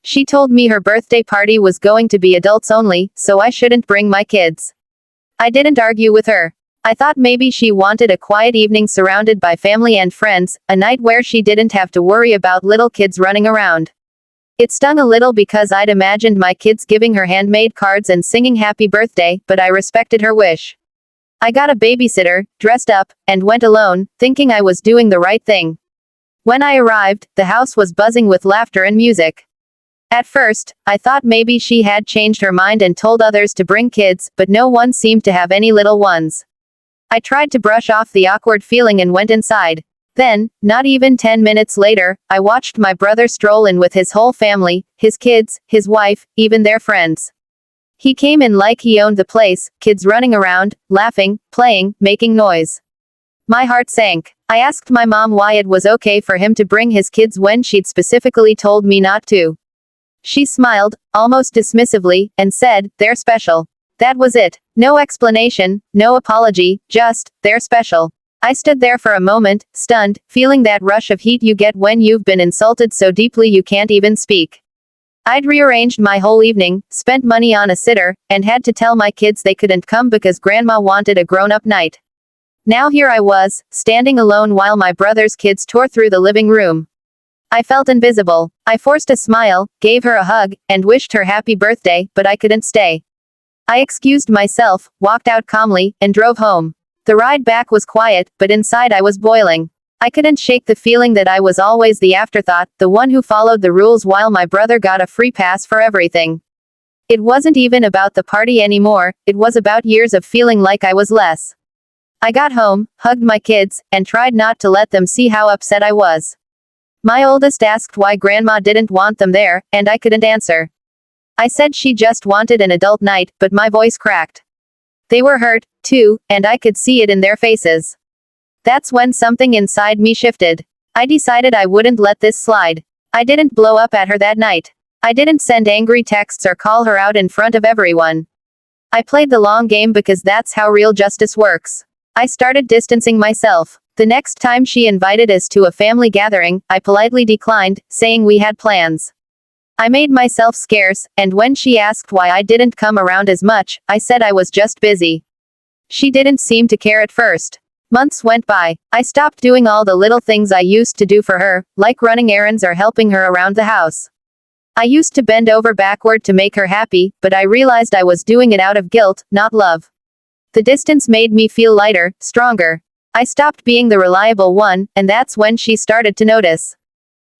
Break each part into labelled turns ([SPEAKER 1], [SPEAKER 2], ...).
[SPEAKER 1] She told me her birthday party was going to be adults only, so I shouldn't bring my kids. I didn't argue with her. I thought maybe she wanted a quiet evening surrounded by family and friends, a night where she didn't have to worry about little kids running around. It stung a little because I'd imagined my kids giving her handmade cards and singing happy birthday, but I respected her wish. I got a babysitter, dressed up, and went alone, thinking I was doing the right thing. When I arrived, the house was buzzing with laughter and music. At first, I thought maybe she had changed her mind and told others to bring kids, but no one seemed to have any little ones. I tried to brush off the awkward feeling and went inside. Then, not even 10 minutes later, I watched my brother stroll in with his whole family, his kids, his wife, even their friends. He came in like he owned the place, kids running around, laughing, playing, making noise. My heart sank. I asked my mom why it was okay for him to bring his kids when she'd specifically told me not to. She smiled, almost dismissively, and said, "They're special." That was it. No explanation, no apology, just, "They're special." I stood there for a moment, stunned, feeling that rush of heat you get when you've been insulted so deeply you can't even speak. I'd rearranged my whole evening, spent money on a sitter, and had to tell my kids they couldn't come because grandma wanted a grown-up night. Now here I was, standing alone while my brother's kids tore through the living room. I felt invisible. I forced a smile, gave her a hug, and wished her happy birthday, but I couldn't stay. I excused myself, walked out calmly, and drove home. The ride back was quiet, but inside I was boiling. I couldn't shake the feeling that I was always the afterthought, the one who followed the rules while my brother got a free pass for everything. It wasn't even about the party anymore, it was about years of feeling like I was less. I got home, hugged my kids, and tried not to let them see how upset I was. My oldest asked why grandma didn't want them there, and I couldn't answer. I said she just wanted an adult night, but my voice cracked. They were hurt, too, and I could see it in their faces. That's when something inside me shifted. I decided I wouldn't let this slide. I didn't blow up at her that night. I didn't send angry texts or call her out in front of everyone. I played the long game because that's how real justice works. I started distancing myself. The next time she invited us to a family gathering, I politely declined, saying we had plans. I made myself scarce, and when she asked why I didn't come around as much, I said I was just busy. She didn't seem to care at first. Months went by. I stopped doing all the little things I used to do for her, like running errands or helping her around the house. I used to bend over backward to make her happy, but I realized I was doing it out of guilt, not love. The distance made me feel lighter, stronger. I stopped being the reliable one, and that's when she started to notice.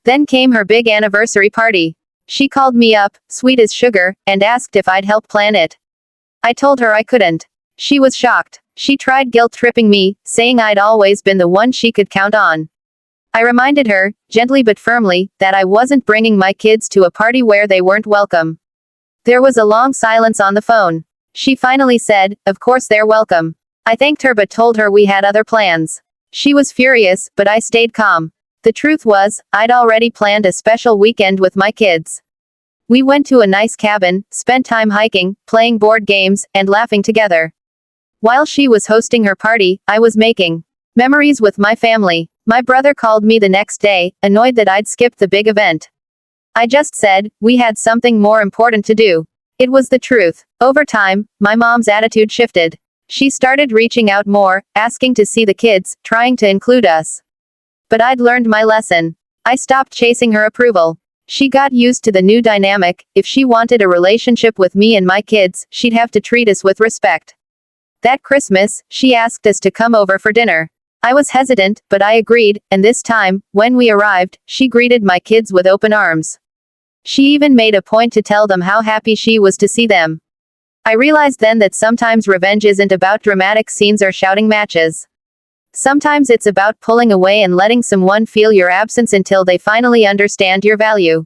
[SPEAKER 1] Then came her big anniversary party. She called me up, sweet as sugar, and asked if I'd help plan it. I told her I couldn't. She was shocked. She tried guilt-tripping me, saying I'd always been the one she could count on. I reminded her, gently but firmly, that I wasn't bringing my kids to a party where they weren't welcome. There was a long silence on the phone. She finally said, "Of course they're welcome." I thanked her but told her we had other plans. She was furious, but I stayed calm. The truth was, I'd already planned a special weekend with my kids. We went to a nice cabin, spent time hiking, playing board games, and laughing together. While she was hosting her party, I was making memories with my family. My brother called me the next day, annoyed that I'd skipped the big event. I just said, we had something more important to do. It was the truth. Over time, my mom's attitude shifted. She started reaching out more, asking to see the kids, trying to include us. But I'd learned my lesson. I stopped chasing her approval. She got used to the new dynamic. If she wanted a relationship with me and my kids, she'd have to treat us with respect. That Christmas, she asked us to come over for dinner. I was hesitant, but I agreed, and this time, when we arrived, she greeted my kids with open arms. She even made a point to tell them how happy she was to see them. I realized then that sometimes revenge isn't about dramatic scenes or shouting matches. Sometimes it's about pulling away and letting someone feel your absence until they finally understand your value.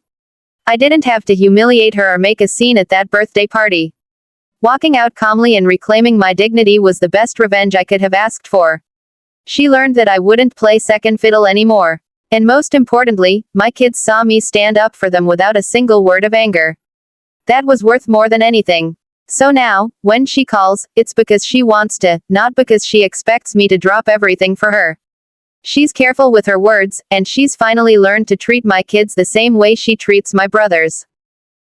[SPEAKER 1] I didn't have to humiliate her or make a scene at that birthday party. Walking out calmly and reclaiming my dignity was the best revenge I could have asked for. She learned that I wouldn't play second fiddle anymore. And most importantly, my kids saw me stand up for them without a single word of anger. That was worth more than anything. So now, when she calls, it's because she wants to, not because she expects me to drop everything for her. She's careful with her words, and she's finally learned to treat my kids the same way she treats my brothers.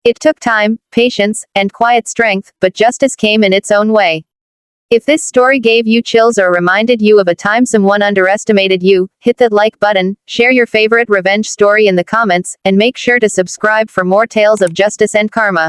[SPEAKER 1] It took time, patience, and quiet strength, but justice came in its own way. If this story gave you chills or reminded you of a time someone underestimated you, hit that like button, share your favorite revenge story in the comments, and make sure to subscribe for more tales of justice and karma.